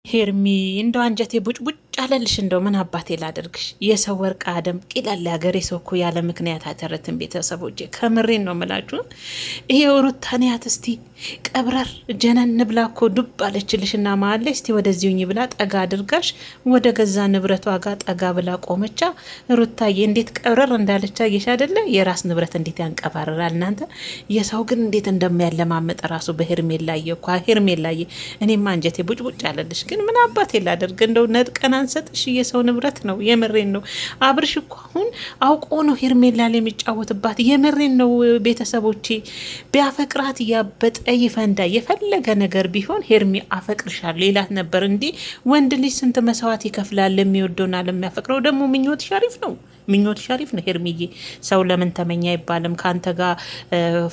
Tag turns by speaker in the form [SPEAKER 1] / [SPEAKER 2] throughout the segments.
[SPEAKER 1] ሄርሚ እንደው አንጀቴ ቡጭ አለልሽ። እንደው ምን አባቴ ላደርግሽ? የሰው ወርቅ አደም ቂላል ሀገሬ ሰው እኮ ያለ ምክንያት አይተረትም። ቤተሰቦቼ ከምሬን ነው ምላችሁ። ይሄ ሩታንያት እስቲ ቀብረር ጀነን ብላ እኮ ዱብ አለችልሽና መሀል ላይ እስቲ ወደዚሁኝ ብላ ጠጋ አድርጋሽ ወደ ገዛ ንብረቷ ጋር ጠጋ ብላ ቆመቻ። ሩታዬ እንዴት ቀብረር እንዳለቻ አየሽ አይደለ? የራስ ንብረት እንዴት ያንቀባርራል እናንተ። የሰው ግን እንዴት እንደሚያለማመጥ ራሱ በሄርሜላዬ እኮ ሄርሜላዬ፣ እኔማ አንጀቴ ቡጭ አለልሽ። ግን ምን አባቴ ላደርግ? እንደው ነጥቀን አንሰጥሽ። የሰው ንብረት ነው። የምሬን ነው። አብርሽ እኮ አሁን አውቆ ነው ሄርሜላ ላይ የሚጫወትባት። የምሬን ነው ቤተሰቦቼ። ቢያፈቅራት ያበጠ ይፈንዳ። የፈለገ ነገር ቢሆን ሄርሚ አፈቅርሻለሁ ይላት ነበር። እንዲህ ወንድ ልጅ ስንት መስዋዕት ይከፍላል ለሚወደውና ለሚያፈቅረው። ደግሞ ምኞት ሸሪፍ ነው። ምኞት ሸሪፍ ነው። ሄርሚዬ ሰው ለምን ተመኛ አይባልም። ከአንተ ጋር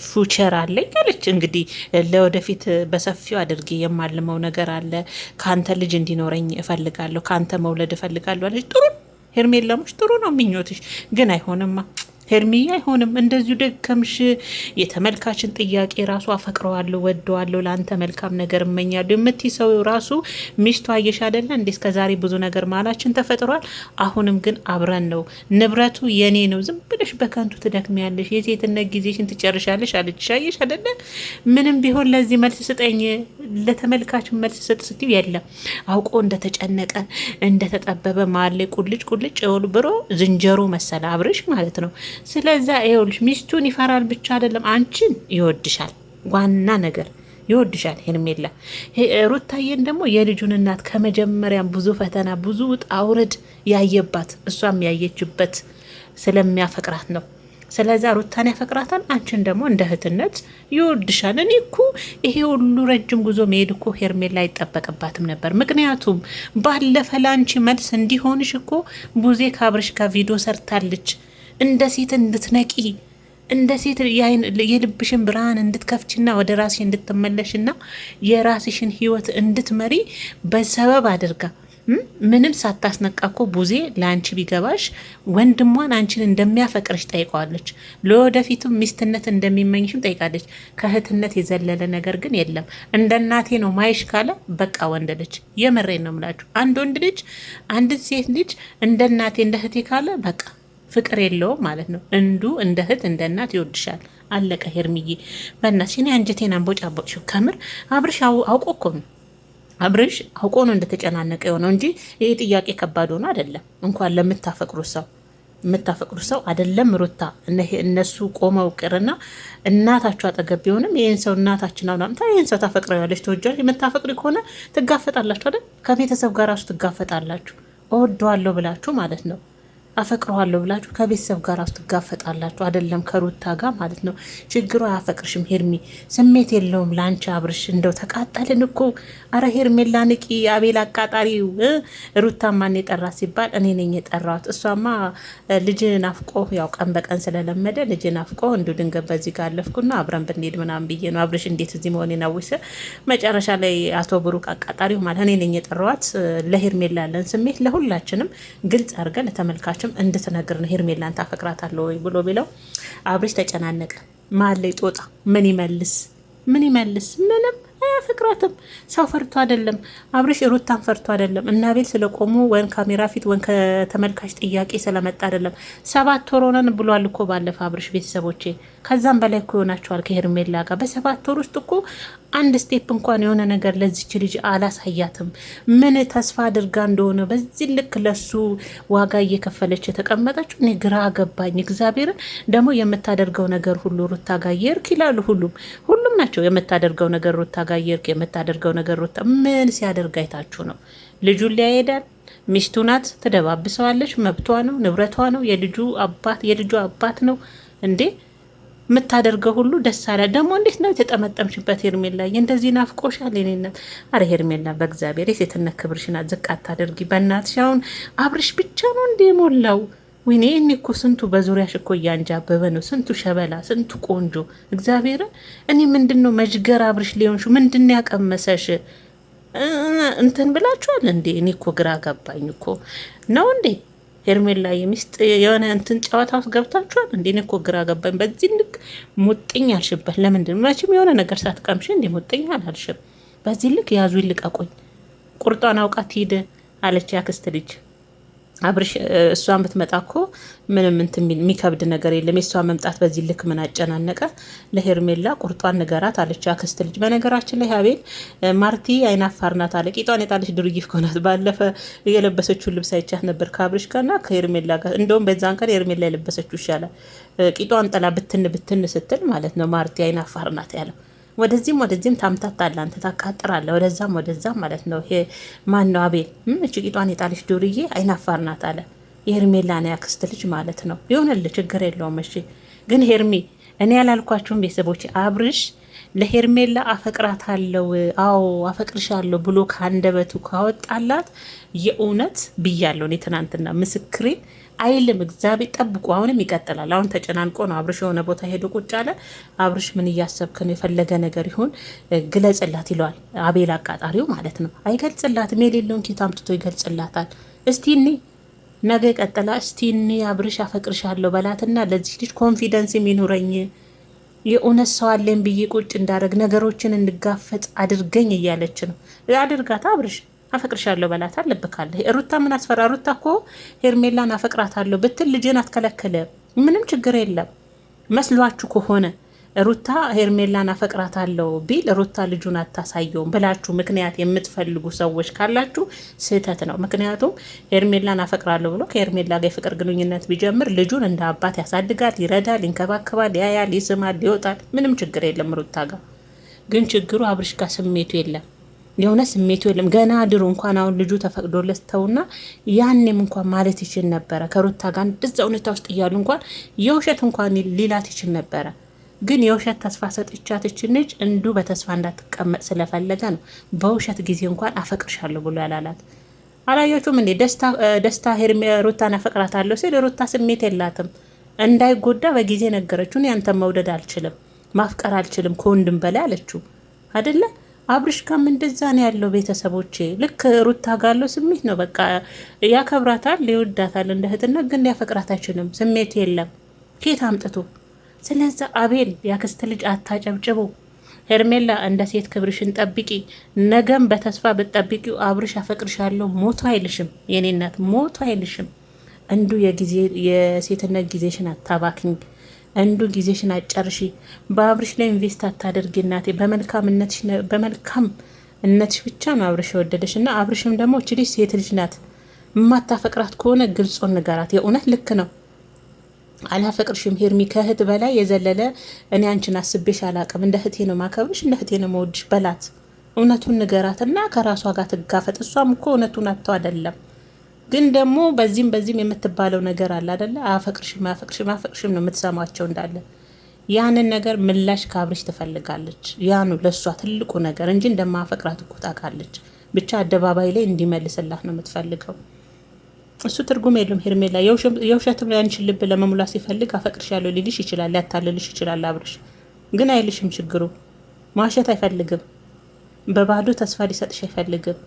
[SPEAKER 1] ፉቸር አለኝ አለች። እንግዲህ ለወደፊት በሰፊው አድርጌ የማልመው ነገር አለ። ከአንተ ልጅ እንዲኖረኝ እፈልጋለሁ፣ ከአንተ መውለድ እፈልጋለሁ አለች። ጥሩ ሄርሜላሞች፣ ጥሩ ነው ምኞትሽ፣ ግን አይሆንማ ሄርሚያ አይሆንም። እንደዚሁ ደከምሽ። የተመልካችን ጥያቄ ራሱ አፈቅረዋለሁ፣ ወደዋለሁ፣ ለአንተ መልካም ነገር እመኛለሁ የምትይ ሰው ራሱ ሚስቱ አየሽ አይደለ እንዴ? እስከዛሬ ብዙ ነገር ማላችን ተፈጥሯል። አሁንም ግን አብረን ነው፣ ንብረቱ የኔ ነው። ዝም ብለሽ በከንቱ ትደክሚያለሽ፣ የሴትነት ጊዜሽን ትጨርሻለሽ አለች። አየሽ አይደለ? ምንም ቢሆን ለዚህ መልስ ስጠኝ፣ ለተመልካችን መልስ ስጥ ስትዩ የለም አውቆ እንደተጨነቀ እንደተጠበበ ማለ ቁልጭ ብሮ ዝንጀሮ መሰለ አብርሽ ማለት ነው። ስለዛ ይኸውልሽ ሚስቱን ይፈራል ብቻ አይደለም አንቺን ይወድሻል። ዋና ነገር ይወድሻል ሄርሜላ። ሩታዬን ደግሞ የልጁን እናት ከመጀመሪያም ብዙ ፈተና ብዙ ውጣ ውረድ ያየባት እሷም ያየችበት ስለሚያፈቅራት ነው። ስለዛ ሩታን ያፈቅራታል፣ አንቺን ደግሞ እንደ እህትነት ይወድሻል። እኔ እኮ ይሄ ሁሉ ረጅም ጉዞ መሄድ እኮ ሄርሜላ አይጠበቅባትም ነበር። ምክንያቱም ባለፈ ላንቺ መልስ እንዲሆንሽ እኮ ቡዜ ከአብርሽ ጋር ቪዲዮ ሰርታለች። እንደ ሴት እንድትነቂ እንደ ሴት የልብሽን ብርሃን እንድትከፍችና ወደ ራስሽ እንድትመለሽና የራስሽን ህይወት እንድትመሪ በሰበብ አድርጋ ምንም ሳታስነቃ እኮ ቡዜ ለአንቺ ቢገባሽ ወንድሟን አንቺን እንደሚያፈቅርሽ ጠይቀዋለች። ለወደፊቱም ሚስትነት እንደሚመኝሽም ጠይቃለች። ከእህትነት የዘለለ ነገር ግን የለም። እንደ እናቴ ነው ማይሽ ካለ በቃ ወንድ ልጅ፣ የምሬን ነው ምላችሁ። አንድ ወንድ ልጅ አንድ ሴት ልጅ እንደ እናቴ እንደ እህቴ ካለ በቃ ፍቅር የለውም ማለት ነው። እንደ እህት እንደ እናት ይወድሻል። አለቀ። ሄርሚዬ በእናትሽ እኔ አንጀቴን አንቦጫቦጭው። ከምር አብርሽ አውቆ እኮ ነው። አብርሽ አውቆ ነው እንደተጨናነቀ የሆነው እንጂ ይሄ ጥያቄ ከባድ ሆኖ አይደለም። እንኳን የምታፈቅሩት ሰው አይደለም ሩታ እነሱ ቆመው ቅርና እናታችሁ አጠገብ ቢሆንም ይህን ሰው እናታችን አሁን ይህን ሰው ታፈቅረዋለች፣ ተወጃለች። የምታፈቅሪ ከሆነ ትጋፈጣላችሁ አይደል? ከቤተሰብ ጋር ራሱ ትጋፈጣላችሁ። እወደዋለሁ ብላችሁ ማለት ነው። አፈቅረዋለሁ ብላችሁ ከቤተሰብ ጋር ራሱ ትጋፈጣላችሁ። አይደለም ከሩታ ጋር ማለት ነው። ችግሩ አያፈቅርሽም ሄርሚ፣ ስሜት የለውም ለአንቺ አብርሽ። እንደው ተቃጠልን እኮ። አረ ሄርሜላ ንቂ። አቤል አቃጣሪው ሩታ ማን የጠራ ሲባል እኔ ነኝ የጠራሁት። እሷማ ልጅ ናፍቆ ያው ቀን በቀን ስለለመደ ልጅ ናፍቆ እንዲሁ ድንገት በዚህ ጋር አለፍኩና አብረን ብንሄድ ምናምን ብዬ ነው። አብርሽ እንዴት እዚህ መሆን ናዊስ። መጨረሻ ላይ አቶ ብሩክ አቃጣሪው ማለት እኔ ነኝ የጠራኋት። ለሄርሜላ ያለን ስሜት ለሁላችንም ግልጽ አድርገን ለተመልካች እንድትነግር ነው። ሄርሜላን ታፈቅራታለህ ወይ ብሎ ቢለው አብርሽ ተጨናነቀ። መሀል ላይ ጦጣ ምን ይመልስ? ምንም አያፈቅራትም። ሰው ፈርቶ አይደለም አብርሽ፣ ሩታን ፈርቶ አይደለም። እና ቤል ስለቆሙ ወይም ካሜራ ፊት ወይም ከተመልካች ጥያቄ ስለመጣ አይደለም። 7 ወር ሆነን ብሏል እኮ ባለፈ አብርሽ። ቤተሰቦቼ ከዛም በላይ እኮ ይሆናቸዋል ከሄርሜላ ጋር። በ7 ወር ውስጥ እኮ አንድ ስቴፕ እንኳን የሆነ ነገር ለዚች ልጅ አላሳያትም። ምን ተስፋ አድርጋ እንደሆነ በዚህ ልክ ለሱ ዋጋ እየከፈለች የተቀመጠችው እኔ ግራ ገባኝ። እግዚአብሔርን ደግሞ የምታደርገው ነገር ሁሉ ሩታ ጋር የርክ ይላሉ። ሁሉም ናቸው የምታደርገው ነገር ሩታ ጋር የርክ የምታደርገው ነገር ሩታ ምን ሲያደርግ አይታችሁ ነው? ልጁን ሊያሄዳል። ሚስቱ ናት፣ ትደባብሰዋለች። መብቷ ነው፣ ንብረቷ ነው። የልጁ አባት ነው እንዴ የምታደርገው ሁሉ ደስ አለ። ደግሞ እንዴት ነው የተጠመጠምሽበት ሄርሜላ? እንደዚህ ናፍቆሻል የኔነት። አረ ሄርሜላ በእግዚአብሔር የሴትነት ክብርሽን ዝቅ አታደርጊ በእናትሽ። አሁን አብርሽ ብቻ ነው እንደ ሞላው። ወይኔ እኔ እኮ ስንቱ በዙሪያሽ እኮ እያንጃበበ ነው፣ ስንቱ ሸበላ፣ ስንቱ ቆንጆ። እግዚአብሔርን እኔ ምንድን ነው መዥገር አብርሽ ሊሆንሹ ምንድን ነው ያቀመሰሽ? እንትን ብላችኋል እንዴ? እኔ እኮ ግራ ገባኝ እኮ ነው እንዴ ሄርሜላ የሚስጥ የሆነ እንትን ጨዋታ ውስጥ ገብታችኋል እንዴ? እኔ እኮ ግራ ገባኝ። በዚህ ልክ ሙጥኝ አልሽበት ለምንድን? መቼም የሆነ ነገር ሳትቀምሽ እንዴ ሙጥኝ አላልሽም። በዚህ ልክ ያዙ ይልቀቁኝ። ቁርጧን አውቃት ሂድ አለች ያክስት ልጅ። አብርሽ እሷን ብትመጣ እኮ ምንም እንትን የሚከብድ ነገር የለም። የእሷ መምጣት በዚህ ልክ ምን አጨናነቀ? ለሄርሜላ ቁርጧን ንገራት አለች ያክስት ልጅ። በነገራችን ላይ ሀቤል ማርቲ አይናፋር ናት አለ። ቂጧን የጣለች ዱርዬ እኮ ናት። ባለፈ የለበሰችውን ልብስ አይቻት ነበር ከአብርሽ ጋርና ከሄርሜላ ጋር። እንደውም በዛን ቀን ሄርሜላ የለበሰችው ይሻላል። ቂጧን ጥላ ብትን ብትን ስትል ማለት ነው። ማርቲ አይናፋር ናት ያለው። ወደዚህም ታምታታለህ አንተ ታቃጥራለህ፣ ወደዛም ማለት ነው። ይሄ ማን ነው? አቤል እቺ ቂጧን የጣለች ዱርዬ አይናፋር ናት አለ። የሄርሜላ ነው ያክስት ልጅ ማለት ነው። ይሁንልህ፣ ችግር የለውም። እሺ ግን ሄርሜ፣ እኔ ያላልኳችሁም ቤተሰቦች አብርሽ ለሄርሜላ አፈቅራታለሁ፣ አዎ አፈቅርሻለሁ ብሎ ከአንደበቱ ካወጣላት የእውነት ብያለሁ እኔ ትናንትና ምስክሬን አይልም። እግዚአብሔር ጠብቁ። አሁንም ይቀጥላል። አሁን ተጨናንቆ ነው አብርሽ የሆነ ቦታ ሄዶ ቁጭ አለ። አብርሽ ምን እያሰብክ ነው? የፈለገ ነገር ይሁን ግለጽላት ይለዋል አቤል አቃጣሪው ማለት ነው። አይገልጽላትም። የሌለውን ኬት አምጥቶ ይገልጽላታል? እስቲ እኔ ነገ ቀጥላ እስቲ እኔ አብርሽ አፈቅርሻለሁ በላትና ለዚህ ልጅ ኮንፊደንስ የሚኖረኝ የእውነት ሰው አለኝ ብዬ ቁጭ እንዳደረግ ነገሮችን እንጋፈጥ አድርገኝ እያለች ነው። አድርጋታ አብርሽ አፈቅርሻለሁ በላት አለብካለ። ሩታ ምን አስፈራ? ሩታ እኮ ሄርሜላን አፈቅራታለሁ ብትል ልጅን አትከለከለ። ምንም ችግር የለም። መስሏችሁ ከሆነ ሩታ ሄርሜላን አፈቅራታለሁ ቢል ሩታ ልጁን አታሳየውም ብላችሁ ምክንያት የምትፈልጉ ሰዎች ካላችሁ ስህተት ነው። ምክንያቱም ሄርሜላን አፈቅራለሁ ብሎ ከሄርሜላ ጋር የፍቅር ግንኙነት ቢጀምር ልጁን እንደ አባት ያሳድጋል፣ ይረዳል፣ ይንከባከባል፣ ያያል፣ ይስማል፣ ይወጣል። ምንም ችግር የለም ሩታ ጋር። ግን ችግሩ አብርሽ ጋር ስሜቱ የለም። የሆነ ስሜቱ የለም። ገና ድሮ እንኳን አሁን ልጁ ተፈቅዶለት ተውና ያኔም እንኳን ማለት ይችል ነበረ። ከሩታ ጋር እንደዛ ሁኔታ ውስጥ እያሉ እንኳን የውሸት እንኳን ሊላት ይችል ነበረ። ግን የውሸት ተስፋ ሰጥቻት ይችል ልጅ እንዱ በተስፋ እንዳትቀመጥ ስለፈለገ ነው በውሸት ጊዜ እንኳን አፈቅርሻለሁ ብሎ ያላላት። አላያችሁም እንዴ? ደስታ ሩታን አፈቅራታለሁ ሲል ሩታ ስሜት የላትም። እንዳይጎዳ በጊዜ ነገረችው። እኔ አንተን መውደድ አልችልም፣ ማፍቀር አልችልም ከወንድም በላይ አለችው አይደለ? አብርሽ ጋም እንደዛ ነው ያለው። ቤተሰቦቼ ልክ ሩታ ጋለው ስሜት ነው። በቃ ያከብራታል፣ ይወዳታል እንደ እህትነት፣ ግን ሊያፈቅራት አይችልም። ስሜት የለም ኬት አምጥቶ። ስለዛ አቤል ያክስት ልጅ አታጨብጭቡ። ሄርሜላ እንደ ሴት ክብርሽን ጠብቂ። ነገም በተስፋ ብትጠብቂው አብርሽ አፈቅርሻለሁ ሞቶ አይልሽም። የኔ እናት ሞቶ አይልሽም። እንዱ የሴትነት ጊዜሽን አታባክኝ። እንዱ ጊዜሽን አጨርሺ። በአብርሽ ላይ ኢንቨስት አታደርጊ እናቴ። በመልካምነትሽ ብቻ ነው አብርሽ የወደደሽ እና አብርሽም ደግሞ እቺ ልጅ ሴት ልጅ ናት። የማታፈቅራት ከሆነ ግልጹን ንገራት። የእውነት ልክ ነው። አላፈቅርሽም ሄርሚ፣ ከእህት በላይ የዘለለ እኔ አንቺን አስቤሽ አላቅም። እንደ እህቴ ነው ማከብርሽ፣ እንደ እህቴ ነው መወድሽ በላት። እውነቱን ንገራት እና ከራሷ ጋር ትጋፈጥ። እሷም እኮ እውነቱን አጥተው አይደለም ግን ደግሞ በዚህም የምትባለው ነገር አለ አይደለ? አፈቅርሽም ነው የምትሰማቸው እንዳለ። ያንን ነገር ምላሽ ከአብርሽ ትፈልጋለች። ያኑ ለእሷ ትልቁ ነገር እንጂ እንደማፈቅራት እኮ ታውቃለች። ብቻ አደባባይ ላይ እንዲመልስላት ነው የምትፈልገው። እሱ ትርጉም የለውም። ሄርሜላ የውሸትም ያንቺን ልብ ለመሙላት ሲፈልግ አፈቅርሻለሁ ሊልሽ ይችላል፣ ሊያታልልሽ ይችላል። አብርሽ ግን አይልሽም። ችግሩ ማሸት አይፈልግም። በባዶ ተስፋ ሊሰጥሽ አይፈልግም።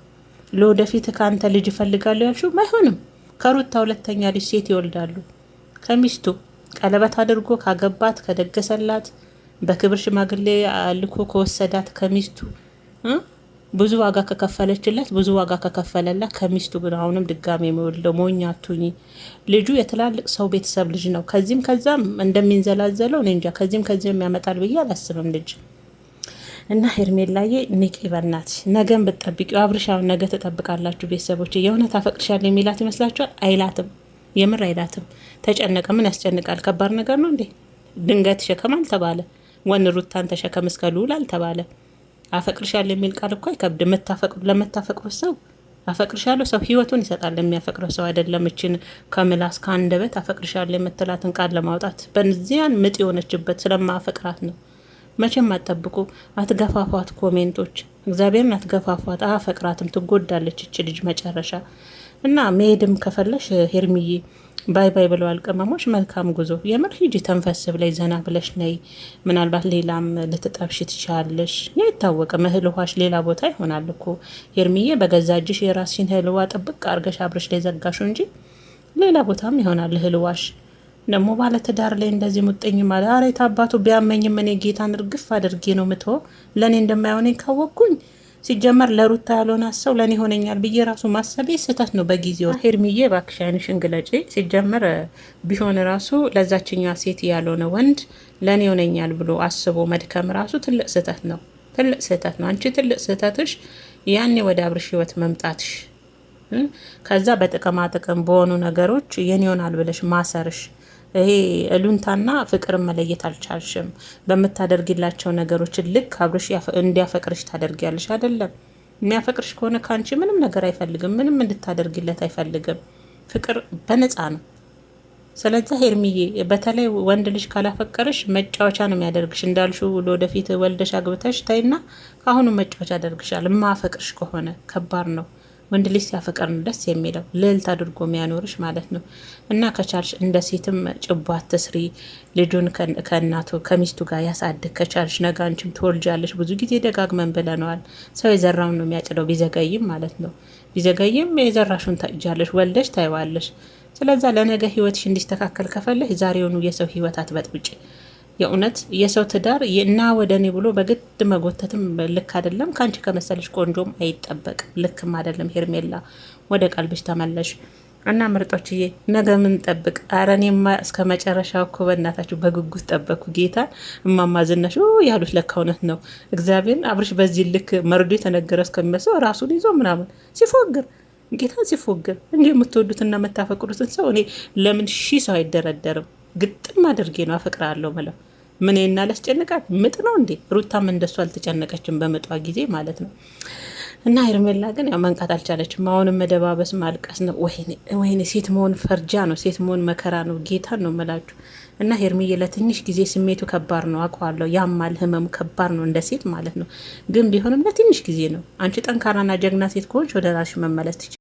[SPEAKER 1] ለወደፊት ከአንተ ልጅ ይፈልጋሉ ያልሽው አይሆንም። ከሩታ ሁለተኛ ልጅ ሴት ይወልዳሉ። ከሚስቱ ቀለበት አድርጎ ካገባት ከደገሰላት በክብር ሽማግሌ ልኮ ከወሰዳት ከሚስቱ ብዙ ዋጋ ከከፈለችለት ብዙ ዋጋ ከከፈለላት ከሚስቱ ግን አሁንም ድጋሚ የሚወልደው ሞኛ አቱኝ። ልጁ የትላልቅ ሰው ቤተሰብ ልጅ ነው። ከዚህም ከዛም እንደሚንዘላዘለው እኔ እንጃ። ከዚህም ያመጣል ብዬ አላስብም ልጅ እና ሄርሜላዬ ንቂ በናትሽ። ነገን ብትጠብቂው አብርሻውን ነገ ትጠብቃላችሁ ቤተሰቦች። የእውነት አፈቅርሻለሁ የሚላት ይመስላችኋል? አይላትም፣ የምር አይላትም። ተጨነቀ። ምን ያስጨንቃል? ከባድ ነገር ነው እንዴ? ድንጋይ ተሸከም አልተባለ፣ ወን ሩታን ተሸከም እስከ ልዑል አልተባለ። አፈቅርሻለሁ የሚል ቃል እኮ አይከብድ። ለምታፈቅሩት ሰው አፈቅርሻለሁ ሰው ህይወቱን ይሰጣል ለሚያፈቅረው ሰው አይደለም። እችን ከምላስ ከአንደበት አፈቅርሻለሁ የምትላትን ቃል ለማውጣት በዚያን ምጥ የሆነችበት ስለማፈቅራት ነው። መቼም አትጠብቁ። አትገፋፏት። ኮሜንቶች እግዚአብሔርን አትገፋፏት። አፈቅራትም ትጎዳለች እች ልጅ መጨረሻ እና መሄድም ከፈለሽ ሄርሚዬ ባይ ባይ ብለዋል ቅመሞች። መልካም ጉዞ። የምር ሂጂ ተንፈስ ብላይ ዘና ብለሽ ነይ። ምናልባት ሌላም ልትጠብሽ ትችላለሽ። አይታወቅም። እህል ውሃሽ ሌላ ቦታ ይሆናል እኮ ሄርሚዬ። በገዛ እጅሽ የራስሽን እህል ውሃ ጥብቅ አርገሽ አብረሽ ላይ ዘጋሹ እንጂ ሌላ ቦታም ይሆናል እህል ውሃሽ። ደግሞ ባለትዳር ላይ እንደዚህ ሙጥኝ ማለት አሬት አባቱ ቢያመኝም እኔ ጌታን እርግፍ አድርጌ ነው ምትሆ ለእኔ እንደማይሆነኝ ካወቅኩኝ ሲጀመር ለሩታ ያልሆነ ሰው ለእኔ ሆነኛል ብዬ ራሱ ማሰቤ ስህተት ነው በጊዜው። ሄርሚዬ እባክሽ ዓይንሽን ግለጪ። ሲጀመር ቢሆን ራሱ ለዛችኛዋ ሴት ያልሆነ ወንድ ለእኔ ሆነኛል ብሎ አስቦ መድከም ራሱ ትልቅ ስህተት ነው፣ ትልቅ ስህተት ነው። አንቺ ትልቅ ስህተትሽ ያኔ ወደ አብርሽ ህይወት መምጣትሽ፣ ከዛ በጥቅማ ጥቅም በሆኑ ነገሮች የኔ ይሆናል ብለሽ ማሰርሽ፣ ይሄ እሉንታና ፍቅርን መለየት አልቻልሽም። በምታደርጊላቸው ነገሮች ልክ አብርሽ እንዲያፈቅርሽ ታደርጊያለሽ አይደለም። የሚያፈቅርሽ ከሆነ ከአንቺ ምንም ነገር አይፈልግም፣ ምንም እንድታደርጊለት አይፈልግም። ፍቅር በነፃ ነው። ስለዚህ ሄርሚዬ በተለይ ወንድ ልጅ ካላፈቀረሽ መጫወቻ ነው የሚያደርግሽ። እንዳልሽው ለወደፊት ወልደሽ አግብተሽ ታይና ከአሁኑ መጫወቻ ያደርግሻል። ማፈቅርሽ ከሆነ ከባድ ነው። ወንድ ልጅ ሲያፈቅር ነው ደስ የሚለው፣ ልዕልት አድርጎ የሚያኖርሽ ማለት ነው። እና ከቻልሽ እንደ ሴትም ጭቦ አትስሪ። ልጁን ከእናቱ ከሚስቱ ጋር ያሳድግ ከቻልሽ። ነገ አንቺም ትወልጃለሽ። ብዙ ጊዜ ደጋግመን ብለነዋል። ሰው የዘራውን ነው የሚያጭደው፣ ቢዘገይም ማለት ነው። ቢዘገይም የዘራሹን ታጭጃለሽ፣ ወልደሽ ታይዋለሽ። ስለዛ ለነገ ህይወትሽ እንዲስተካከል ከፈለሽ ዛሬውኑ የሰው ህይወት አትበጥብጪ። የእውነት የሰው ትዳር እና ወደ እኔ ብሎ በግድ መጎተትም ልክ አይደለም። ከአንቺ ከመሰለሽ ቆንጆም አይጠበቅም፣ ልክም አይደለም። ሄርሜላ ወደ ቀልብሽ ተመለሽ እና ምርጦችዬ፣ ነገ ምን ጠብቅ? ኧረ እኔማ እስከ መጨረሻው እኮ በእናታችሁ በጉጉት ጠበቅኩ። ጌታ እማማ ዝናሽ ያሉት ለካ እውነት ነው። እግዚአብሔር አብርሽ በዚህ ልክ መርዶ የተነገረ እስከሚመስለው ራሱን ይዞ ምናምን ሲፎግር ጌታን ሲፎግር እንዲህ የምትወዱትና የምታፈቅሩትን ሰው እኔ ለምን ሺህ ሰው አይደረደርም? ግጥም አድርጌ ነው አፈቅራለሁ ምለው። ምን እና ላስጨንቃት ምጥ ነው እንዴ? ሩታም እንደሱ አልተጨነቀችም በምጧ ጊዜ ማለት ነው። እና ሄርሜላ ግን ያው መንቃት አልቻለችም። አሁንም መደባበስ ማልቀስ ነው። ወይኔ ሴት መሆን ፈርጃ ነው፣ ሴት መሆን መከራ ነው። ጌታን ነው የምላችሁ። እና ሄርሜዬ ለትንሽ ጊዜ ስሜቱ ከባድ ነው አውቀዋለሁ። ያማል፣ ህመሙ ከባድ ነው እንደ ሴት ማለት ነው። ግን ቢሆንም ለትንሽ ጊዜ ነው። አንቺ ጠንካራና ጀግና ሴት ከሆንሽ ወደ ራስሽ መመለስ ትችላለሽ።